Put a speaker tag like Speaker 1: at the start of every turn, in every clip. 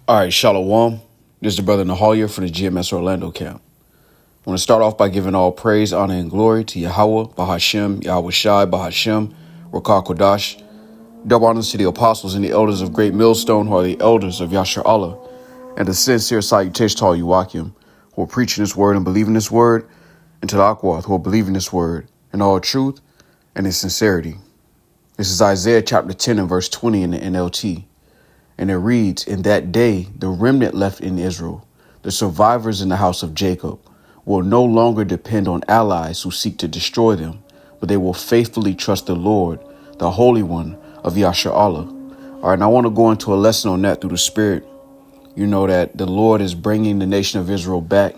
Speaker 1: All right, Shalom. This is the brother Nahalia from the GMS Orlando camp. I want to start off by giving all praise, honor, and glory to Yahweh, Bahashem, Yahweh Shai, Bahashem, Rakah Kodash. Double honors to the apostles and the elders of Great Millstone, who are the elders of Yasher Allah, and a sincere salutation to all you Wakim, who are preaching this word and believing this word, and to the Akwath, who are believing this word in all truth and in sincerity. This is Isaiah chapter 10 and verse 20 in the NLT. And it reads, "In that day, the remnant left in Israel, the survivors in the house of Jacob, will no longer depend on allies who seek to destroy them, but they will faithfully trust the Lord, the Holy One of Yasher Allah." All right, and I want to go into a lesson on that through the Spirit. You know that the Lord is bringing the nation of Israel back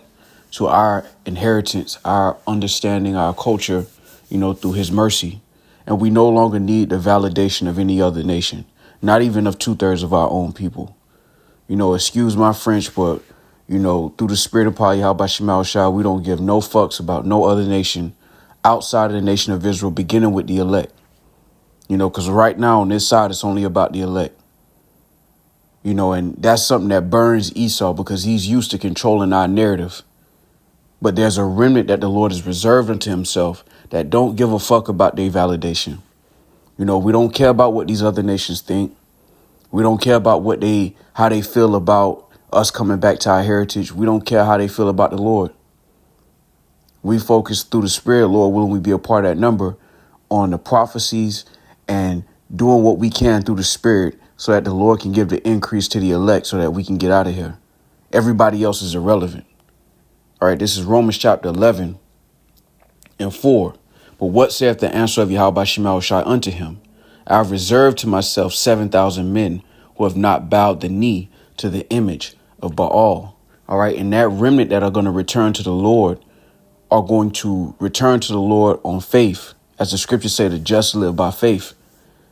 Speaker 1: to our inheritance, our understanding, our culture, through his mercy. And we no longer need the validation of any other nation. Not even of 2/3 of our own people. Excuse my French, but, through the Spirit of Yahweh Bashemal Shah, we don't give no fucks about no other nation outside of the nation of Israel, beginning with the elect. Because right now on this side, it's only about the elect. And that's something that burns Esau because he's used to controlling our narrative. But there's a remnant that the Lord has reserved unto himself that don't give a fuck about their validation. We don't care about what these other nations think. We don't care about how they feel about us coming back to our heritage. We don't care how they feel about the Lord. We focus through the Spirit, Lord, willing we be a part of that number, on the prophecies and doing what we can through the Spirit so that the Lord can give the increase to the elect so that we can get out of here. Everybody else is irrelevant. All right, this is Romans chapter 11 and 4. "But what saith the answer of Yahweh Bashemal Shai unto him? I have reserved to myself 7,000 men who have not bowed the knee to the image of Baal." All right. And that remnant that are going to return to the Lord are going to return to the Lord on faith. As the scriptures say, the just live by faith.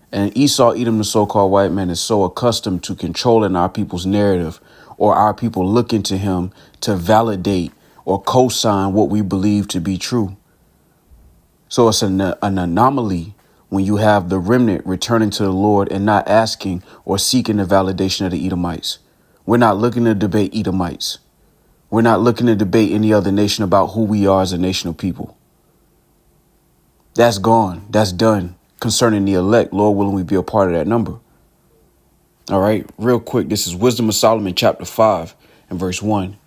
Speaker 1: And Esau, Edom, the so-called white man, is so accustomed to controlling our people's narrative, or our people looking to him to validate or co-sign what we believe to be true. So it's an anomaly when you have the remnant returning to the Lord and not asking or seeking the validation of the Edomites. We're not looking to debate Edomites. We're not looking to debate any other nation about who we are as a nation of people. That's gone. That's done. Concerning the elect, Lord willing, we be a part of that number. All right, real quick. This is Wisdom of Solomon chapter 5 and verse 1.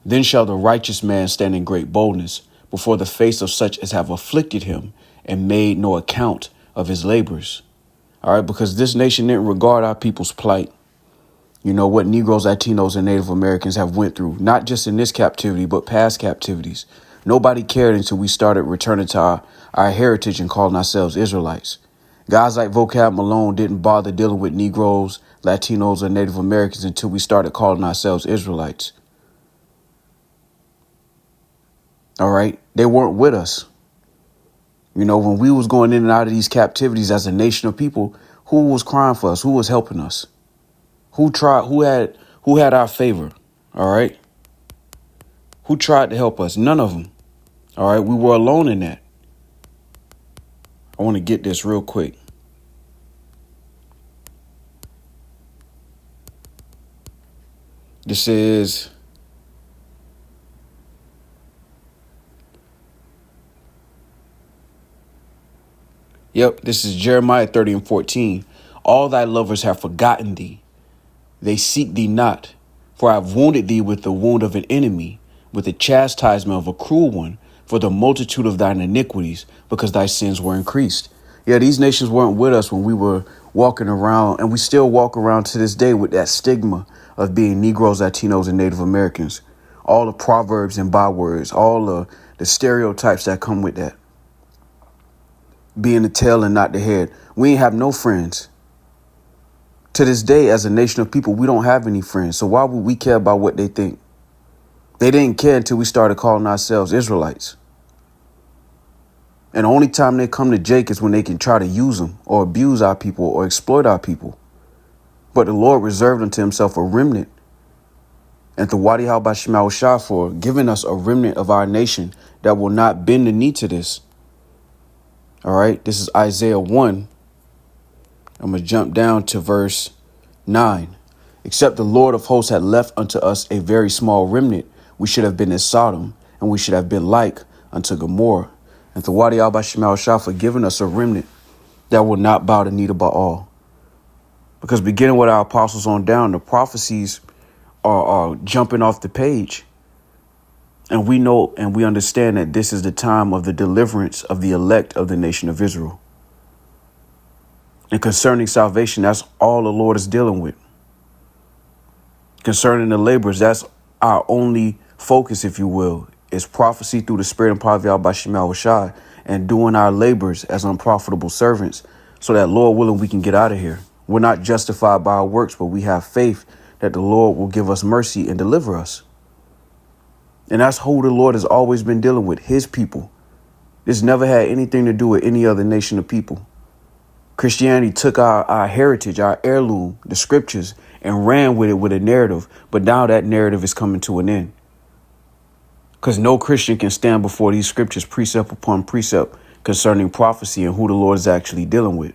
Speaker 1: "Then shall the righteous man stand in great boldness before the face of such as have afflicted him and made no account of his labors." All right, because this nation didn't regard our people's plight. What Negroes, Latinos, and Native Americans have went through, not just in this captivity, but past captivities. Nobody cared until we started returning to our heritage and calling ourselves Israelites. Guys like Vocab Malone didn't bother dealing with Negroes, Latinos, or Native Americans until we started calling ourselves Israelites. All right. They weren't with us. When we was going in and out of these captivities as a nation of people, who was crying for us? Who was helping us? Who had our favor? All right. Who tried to help us? None of them. All right. We were alone in that. I want to get this real quick. This is This is Jeremiah 30 and 14. "All thy lovers have forgotten thee. They seek thee not. For I have wounded thee with the wound of an enemy, with the chastisement of a cruel one, for the multitude of thine iniquities, because thy sins were increased." Yeah, these nations weren't with us when we were walking around, and we still walk around to this day with that stigma of being Negroes, Latinos, and Native Americans. All the proverbs and bywords, all the stereotypes that come with that. Being the tail and not the head. We ain't have no friends. To this day, as a nation of people, we don't have any friends. So why would we care about what they think? They didn't care until we started calling ourselves Israelites. And the only time they come to Jake is when they can try to use them or abuse our people or exploit our people. But the Lord reserved unto himself a remnant. And to Wadi Bashemal Shah for giving us a remnant of our nation that will not bend the knee to this. All right, this is Isaiah 1. I'm going to jump down to verse 9. Except the Lord of hosts had left unto us a very small remnant, we should have been as Sodom, and we should have been like unto Gomorrah. And Thawadi Al Shah for giving us a remnant that will not bow the knee to Baal. Because beginning with our apostles on down, the prophecies are jumping off the page. And we know and we understand that this is the time of the deliverance of the elect of the nation of Israel. And concerning salvation, that's all the Lord is dealing with. Concerning the laborers, that's our only focus, if you will, is prophecy through the spirit and power of Yahweh Shemal Shai and doing our labors as unprofitable servants so that, Lord willing, we can get out of here. We're not justified by our works, but we have faith that the Lord will give us mercy and deliver us. And that's who the Lord has always been dealing with, his people. This never had anything to do with any other nation of people. Christianity took our heritage, our heirloom, the scriptures, and ran with it with a narrative. But now that narrative is coming to an end. Because no Christian can stand before these scriptures, precept upon precept, concerning prophecy and who the Lord is actually dealing with.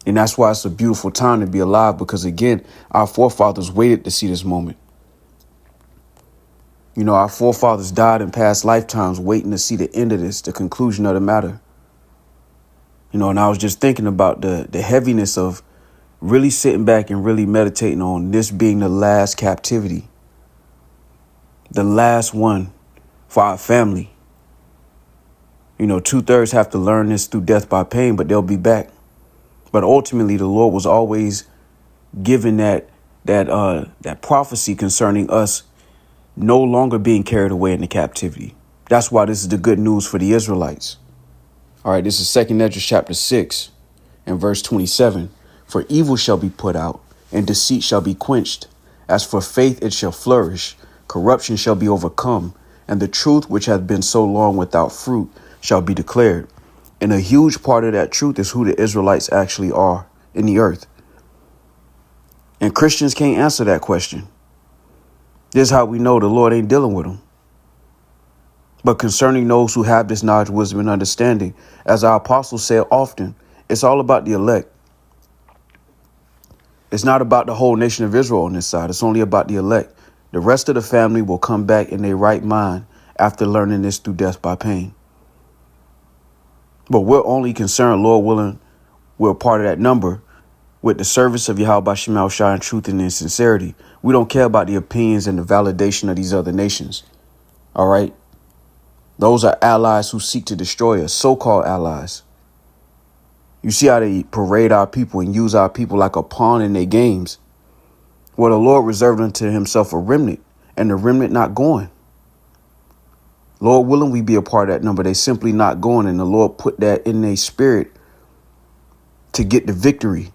Speaker 1: And that's why it's a beautiful time to be alive, because, again, our forefathers waited to see this moment. You know, our forefathers died in past lifetimes waiting to see the end of this, the conclusion of the matter. You know, and I was just thinking about the heaviness of really sitting back and really meditating on this being the last captivity, the last one for our family. You know, 2/3 have to learn this through death by pain, but they'll be back. But ultimately, the Lord was always given that prophecy concerning us no longer being carried away into captivity. That's why this is the good news for the Israelites. All right, this is 2 Esdras chapter 6 and verse 27. For evil shall be put out, and deceit shall be quenched. As for faith, it shall flourish. Corruption shall be overcome, and the truth which hath been so long without fruit shall be declared. And a huge part of that truth is who the Israelites actually are in the earth. And Christians can't answer that question. This is how we know the Lord ain't dealing with them. But concerning those who have this knowledge, wisdom, and understanding, as our apostles said often, it's all about the elect. It's not about the whole nation of Israel on this side. It's only about the elect. The rest of the family will come back in their right mind after learning this through death by pain. But we're only concerned, Lord willing, we're a part of that number with the service of Yahweh Shemal Shai in truth and in sincerity. We don't care about the opinions and the validation of these other nations. All right. Those are allies who seek to destroy us, so-called allies. You see how they parade our people and use our people like a pawn in their games. Well, the Lord reserved unto himself a remnant, and the remnant not going. Lord willing, we be a part of that number. They simply not going, and the Lord put that in their spirit to get the victory.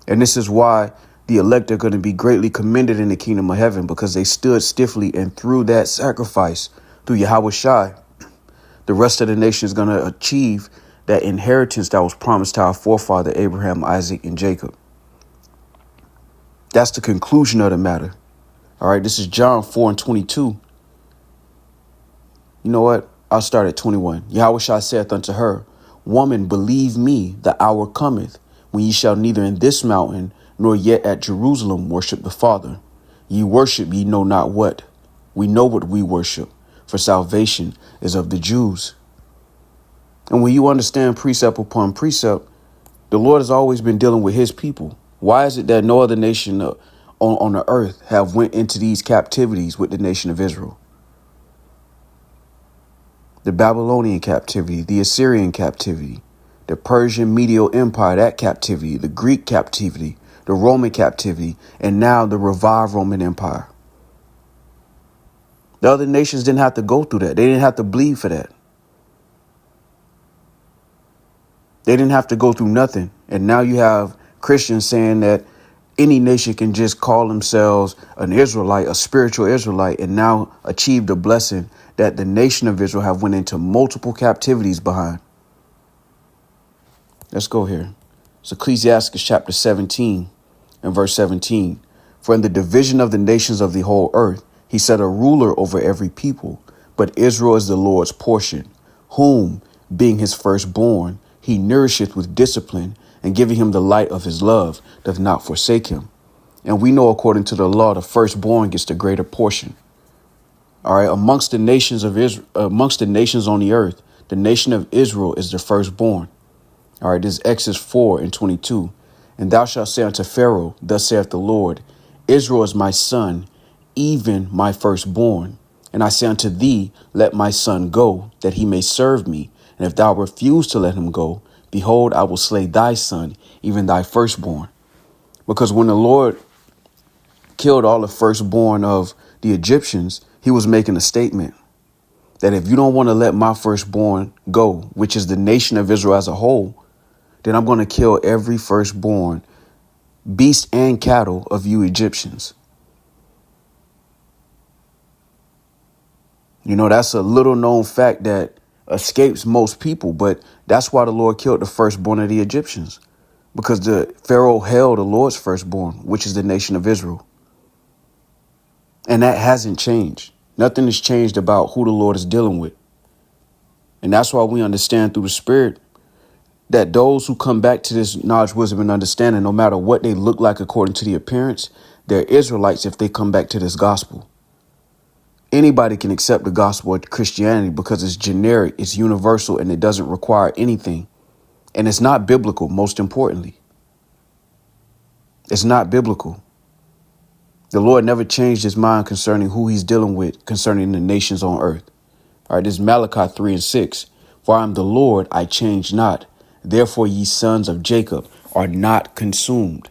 Speaker 1: And this is why the elect are going to be greatly commended in the kingdom of heaven, because they stood stiffly, and through that sacrifice, through Yahweh Shai, the rest of the nation is going to achieve that inheritance that was promised to our forefather Abraham, Isaac, and Jacob. That's the conclusion of the matter. All right, this is John 4 and 22. You know what? I'll start at 21. Yahweh Shai saith unto her, Woman, believe me, the hour cometh, when ye shall neither in this mountain nor yet at Jerusalem worship the Father. Ye worship ye know not what. We know what we worship, for salvation is of the Jews. And when you understand precept upon precept, the Lord has always been dealing with his people. Why is it that no other nation on the earth have went into these captivities with the nation of Israel? The Babylonian captivity, the Assyrian captivity, the Persian Medial Empire, that captivity, the Greek captivity, the Roman captivity, and now the revived Roman Empire. The other nations didn't have to go through that. They didn't have to bleed for that. They didn't have to go through nothing. And now you have Christians saying that any nation can just call themselves an Israelite, a spiritual Israelite, and now achieve the blessing that the nation of Israel have went into multiple captivities behind. Let's go here. It's Ecclesiastes chapter 17 and verse 17. For in the division of the nations of the whole earth, he set a ruler over every people, but Israel is the Lord's portion, whom, being his firstborn, he nourisheth with discipline, and giving him the light of his love, doth not forsake him. And we know according to the law, the firstborn gets the greater portion. All right. Amongst the nations of Israel, amongst the nations on the earth, the nation of Israel is the firstborn. All right. This is Exodus 4:22. And thou shalt say unto Pharaoh, thus saith the Lord, Israel is my son, even my firstborn. And I say unto thee, let my son go, that he may serve me. And if thou refuse to let him go, behold, I will slay thy son, even thy firstborn. Because when the Lord killed all the firstborn of the Egyptians, he was making a statement that if you don't want to let my firstborn go, which is the nation of Israel as a whole, then I'm going to kill every firstborn, beast and cattle of you Egyptians. You know, that's a little known fact that escapes most people, but that's why the Lord killed the firstborn of the Egyptians, because the Pharaoh held the Lord's firstborn, which is the nation of Israel. And that hasn't changed. Nothing has changed about who the Lord is dealing with. And that's why we understand through the Spirit that those who come back to this knowledge, wisdom, and understanding, no matter what they look like according to the appearance, they're Israelites if they come back to this gospel. Anybody can accept the gospel of Christianity because it's generic, it's universal, and it doesn't require anything. And it's not biblical, most importantly. It's not biblical. The Lord never changed his mind concerning who he's dealing with, concerning the nations on earth. All right, this is Malachi 3:6. For I am the Lord, I change not. Therefore, ye sons of Jacob are not consumed.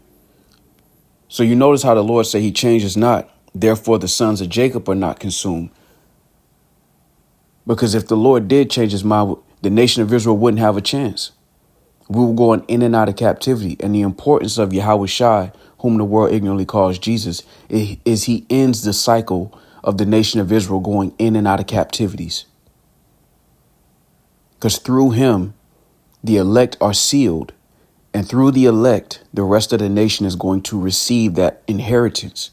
Speaker 1: So you notice how the Lord said he changes not. Therefore, the sons of Jacob are not consumed. Because if the Lord did change his mind, the nation of Israel wouldn't have a chance. We were going in and out of captivity. And the importance of Yahweh Shai, whom the world ignorantly calls Jesus, is he ends the cycle of the nation of Israel going in and out of captivities. Because through him, the elect are sealed. And through the elect, the rest of the nation is going to receive that inheritance.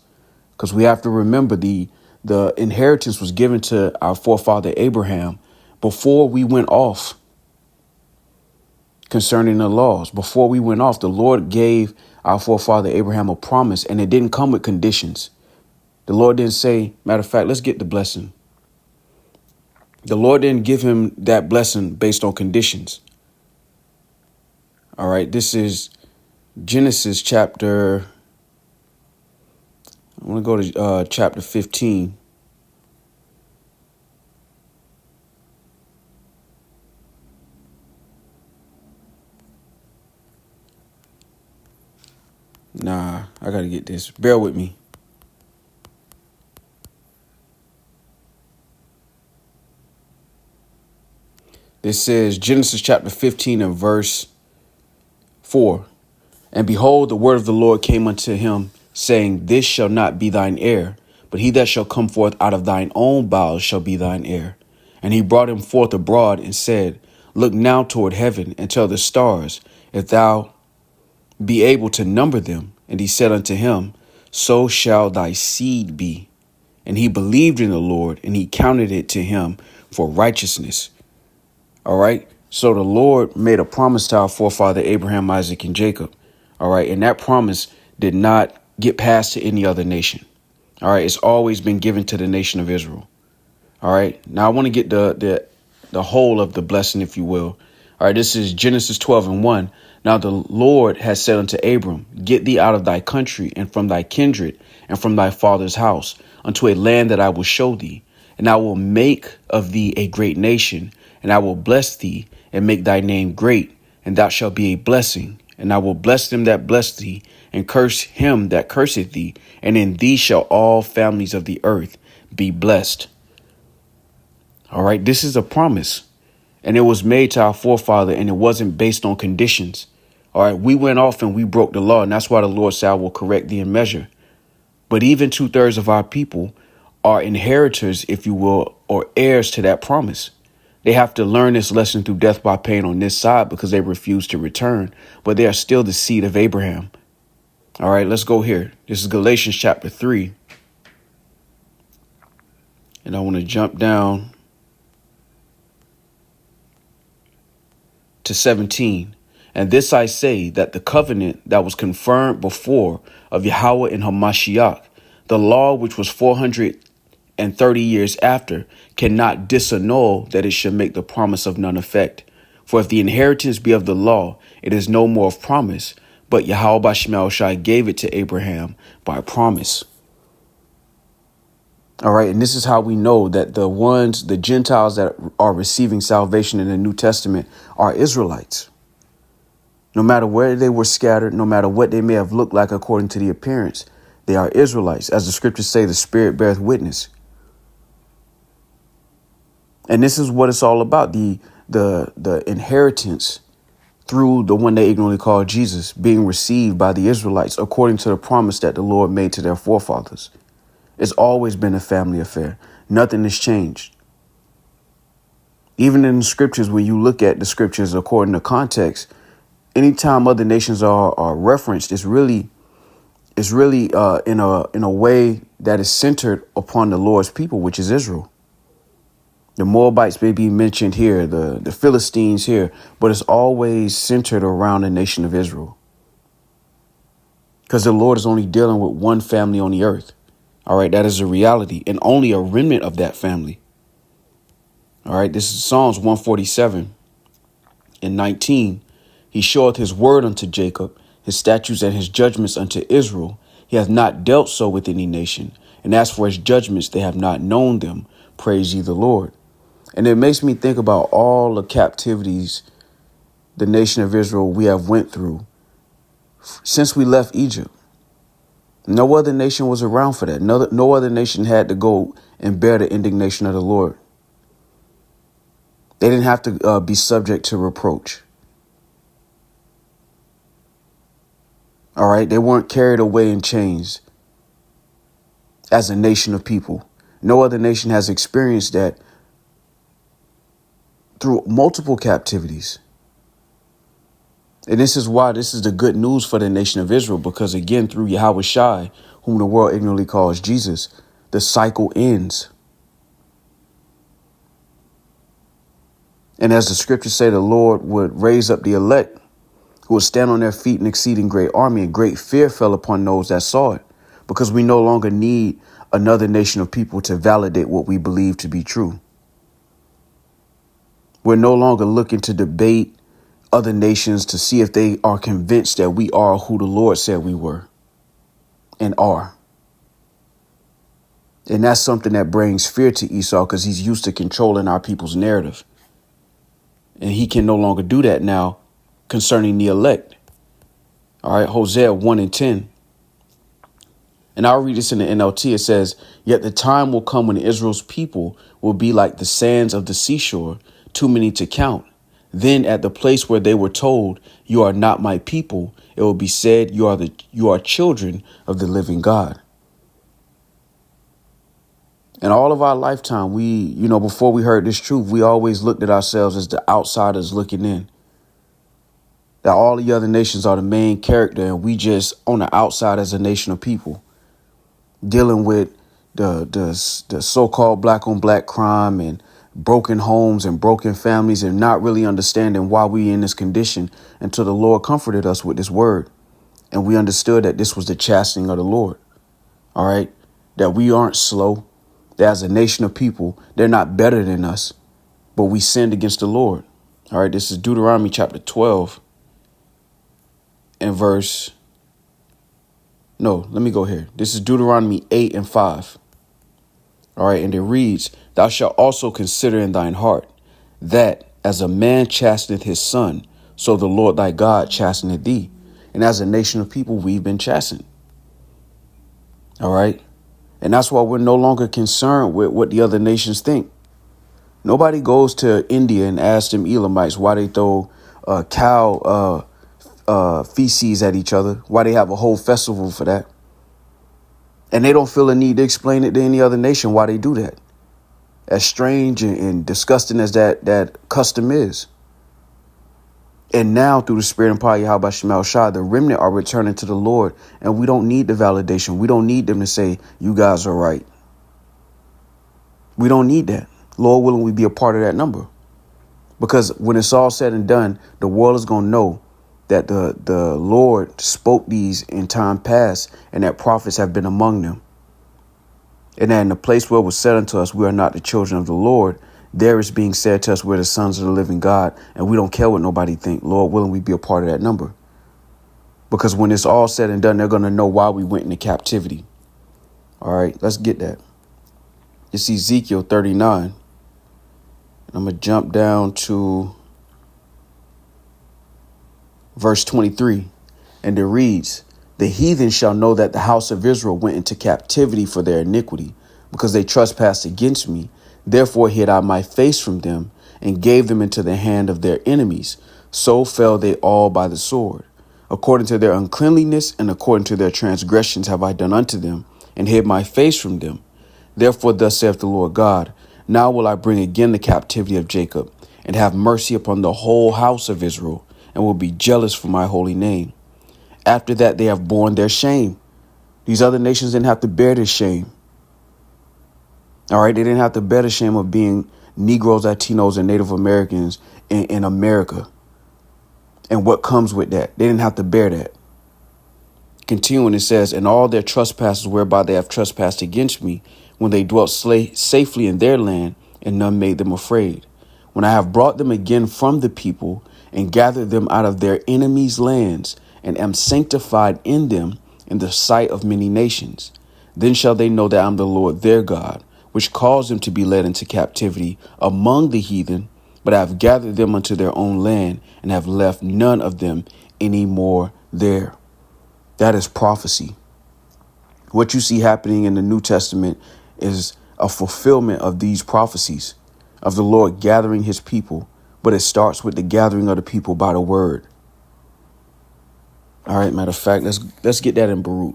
Speaker 1: Because we have to remember the inheritance was given to our forefather Abraham before we went off concerning the laws. Before we went off, the Lord gave our forefather Abraham a promise, and it didn't come with conditions. The Lord didn't say, matter of fact, let's get the blessing. The Lord didn't give him that blessing based on conditions. All right, this is Genesis chapter. I want to go to chapter 15. Nah, I got to get this. Bear with me. This says Genesis chapter 15 and verse 4. And behold, the word of the Lord came unto him, saying, This shall not be thine heir, but he that shall come forth out of thine own bowels shall be thine heir. And he brought him forth abroad and said, Look now toward heaven and tell the stars, if thou be able to number them. And he said unto him, So shall thy seed be. And he believed in the Lord, and he counted it to him for righteousness. All right. So the Lord made a promise to our forefather Abraham, Isaac, and Jacob. All right. And that promise did not get passed to any other nation. All right. It's always been given to the nation of Israel. All right. Now I want to get the whole of the blessing, if you will. All right. This is Genesis 12:1. Now the Lord has said unto Abram, Get thee out of thy country and from thy kindred and from thy father's house unto a land that I will show thee. And I will make of thee a great nation, and I will bless thee and make thy name great, and thou shalt be a blessing. And I will bless them that bless thee, and curse him that curseth thee. And in thee shall all families of the earth be blessed. All right, this is a promise. And it was made to our forefather, and it wasn't based on conditions. All right, we went off and we broke the law, and that's why the Lord said, I will correct thee in measure. But even 2/3 of our people are inheritors, if you will, or heirs to that promise. They have to learn this lesson through death by pain on this side because they refuse to return, but they are still the seed of Abraham. All right, let's go here. This is Galatians chapter 3. And I want to jump down to 17. And this I say, that the covenant that was confirmed before of Yahweh in Hamashiach, the law which was 430 years after, cannot disannul that it should make the promise of none effect. For if the inheritance be of the law, it is no more of promise, but Yahweh Bashmel Shai gave it to Abraham by promise. All right. And this is how we know that the Gentiles that are receiving salvation in the New Testament are Israelites. No matter where they were scattered, no matter what they may have looked like according to the appearance, they are Israelites. As the scriptures say, the Spirit beareth witness. And this is what it's all about. The inheritance through the one they ignorantly call Jesus being received by the Israelites according to the promise that the Lord made to their forefathers. It's always been a family affair. Nothing has changed. Even in the scriptures, when you look at the scriptures according to context, anytime other nations are referenced, it's really in a way that is centered upon the Lord's people, which is Israel. The Moabites may be mentioned here, the Philistines here, but it's always centered around the nation of Israel. Because the Lord is only dealing with one family on the earth. All right, that is a reality, and only a remnant of that family. All right, this is Psalms 147 and 19. He showeth his word unto Jacob, his statutes and his judgments unto Israel. He hath not dealt so with any nation. And as for his judgments, they have not known them. Praise ye the Lord. And it makes me think about all the captivities the nation of Israel we have went through since we left Egypt. No other nation was around for that. No other nation had to go and bear the indignation of the Lord. They didn't have to be subject to reproach. All right. They weren't carried away in chains as a nation of people. No other nation has experienced that through multiple captivities. And this is why this is the good news for the nation of Israel, because, again, through Yahweh Shai, whom the world ignorantly calls Jesus, the cycle ends. And as the scriptures say, the Lord would raise up the elect who would stand on their feet in exceeding great army, and great fear fell upon those that saw it, because we no longer need another nation of people to validate what we believe to be true. We're no longer looking to debate other nations to see if they are convinced that we are who the Lord said we were and are. And that's something that brings fear to Esau, because he's used to controlling our people's narrative. And he can no longer do that now concerning the elect. All right, Hosea 1 and 10. And I'll read this in the NLT. It says, yet the time will come when Israel's people will be like the sands of the seashore, too many to count. Then at the place where they were told, you are not my people, it will be said, you are children of the living God. And all of our lifetime, before we heard this truth, we always looked at ourselves as the outsiders looking in. That all the other nations are the main character, and we just on the outside as a nation of people, dealing with the so-called black on black crime and broken homes and broken families, and not really understanding why we in this condition until the Lord comforted us with this word. And we understood that this was the chastening of the Lord. All right. That we aren't slow. That as a nation of people, they're not better than us, but we sinned against the Lord. All right. This is Deuteronomy chapter 12 and verse. No, let me go here. This is Deuteronomy 8 and 5. All right. And it reads, thou shalt also consider in thine heart that as a man chasteneth his son, so the Lord thy God chasteneth thee. And as a nation of people, we've been chastened. All right. And that's why we're no longer concerned with what the other nations think. Nobody goes to India and asks them Elamites why they throw cow feces at each other, why they have a whole festival for that. And they don't feel a need to explain it to any other nation why they do that. As strange and disgusting as that custom is. And now through the Spirit and power of Yahweh Shemel Shah, the remnant are returning to the Lord, and we don't need the validation. We don't need them to say, you guys are right. We don't need that. Lord willing, we be a part of that number. Because when it's all said and done, the world is going to know that the Lord spoke these in time past, and that prophets have been among them. And that in the place where it was said unto us, we are not the children of the Lord, there is being said to us, we're the sons of the living God, and we don't care what nobody think. Lord willing, we be a part of that number. Because when it's all said and done, they're going to know why we went into captivity. All right, let's get that. It's Ezekiel 39. I'm going to jump down to verse 23. And it reads, the heathen shall know that the house of Israel went into captivity for their iniquity, because they trespassed against me. Therefore hid I my face from them, and gave them into the hand of their enemies. So fell they all by the sword. According to their uncleanliness and according to their transgressions have I done unto them, and hid my face from them. Therefore thus saith the Lord God, now will I bring again the captivity of Jacob, and have mercy upon the whole house of Israel, and will be jealous for my holy name. After that they have borne their shame. These other nations didn't have to bear this shame. All right, they didn't have to bear the shame of being Negroes, Latinos, and Native Americans in America. And what comes with that. They didn't have to bear that. Continuing, it says, and all their trespasses whereby they have trespassed against me, when they dwelt safely in their land, and none made them afraid. When I have brought them again from the people, and gathered them out of their enemies' lands, and am sanctified in them in the sight of many nations, then shall they know that I am the Lord their God, which caused them to be led into captivity among the heathen, but I have gathered them unto their own land, and have left none of them any more there. That is prophecy. What you see happening in the New Testament is a fulfillment of these prophecies of the Lord gathering his people. But it starts with the gathering of the people by the word. All right, matter of fact, let's get that in Baruch.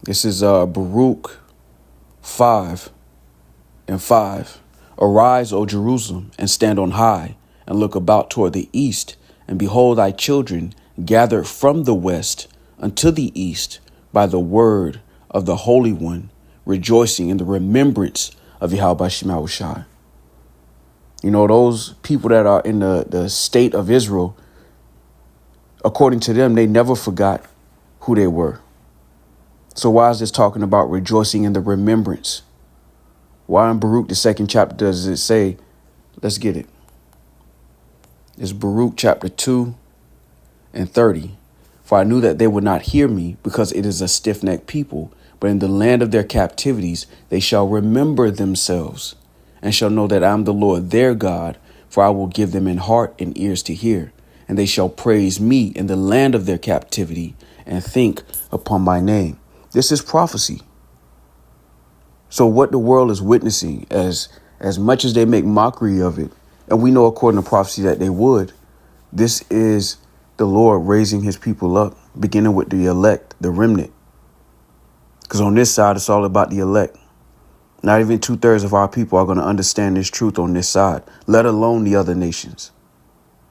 Speaker 1: This is Baruch 5:5. Arise, O Jerusalem, and stand on high, and look about toward the east, and behold thy children gathered from the west unto the east by the word of the Holy One, rejoicing in the remembrance of Yahweh Shema Shai. You know, those people that are in the state of Israel, according to them, they never forgot who they were. So why is this talking about rejoicing in the remembrance? Why in Baruch, the 2nd chapter, does it say, let's get it. It's Baruch chapter 2:30. For I knew that they would not hear me, because it is a stiff-necked people. But in the land of their captivities, they shall remember themselves, and shall know that I am the Lord their God, for I will give them an heart and ears to hear, and they shall praise me in the land of their captivity, and think upon my name. This is prophecy. So what the world is witnessing, as much as they make mockery of it, and we know according to prophecy that they would, this is the Lord raising his people up, beginning with the elect, the remnant. Because on this side, it's all about the elect. Not even 2/3 of our people are going to understand this truth on this side, let alone the other nations.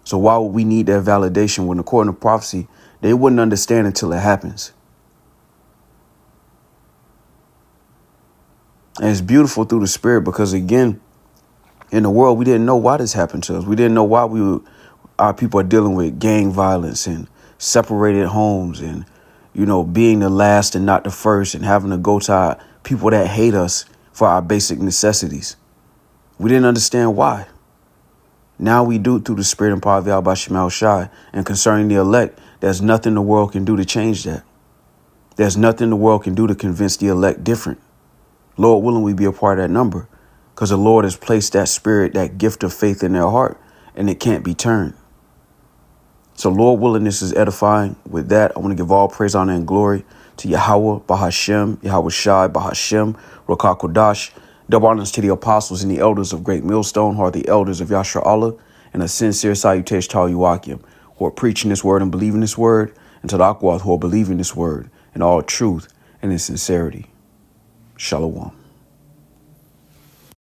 Speaker 1: So why would we need their validation when, according to prophecy, they wouldn't understand until it happens? And it's beautiful through the spirit, because, again, in the world, we didn't know why this happened to us. We didn't know why our people are dealing with gang violence and separated homes and, being the last and not the first, and having to go to our people that hate us for our basic necessities. We didn't understand why. Now we do through the spirit and power of Yahweh Shema Shai. And concerning the elect, there's nothing the world can do to change that. There's nothing the world can do to convince the elect different. Lord willing, we be a part of that number, because the Lord has placed that spirit, that gift of faith in their heart, and it can't be turned. So Lord willing, this is edifying. With that, I want to give all praise, honor, and glory to Yahweh, Bahashem, Yahweh Shai, Bahashem, Rakah Kodash. Double honors to the apostles and the elders of Great Millstone, who are the elders of Yashar Allah, and a sincere salutation to all Yuakim, who are preaching this word and believing this word, and to the Akwath, who are believing this word in all truth and in sincerity. Shalom.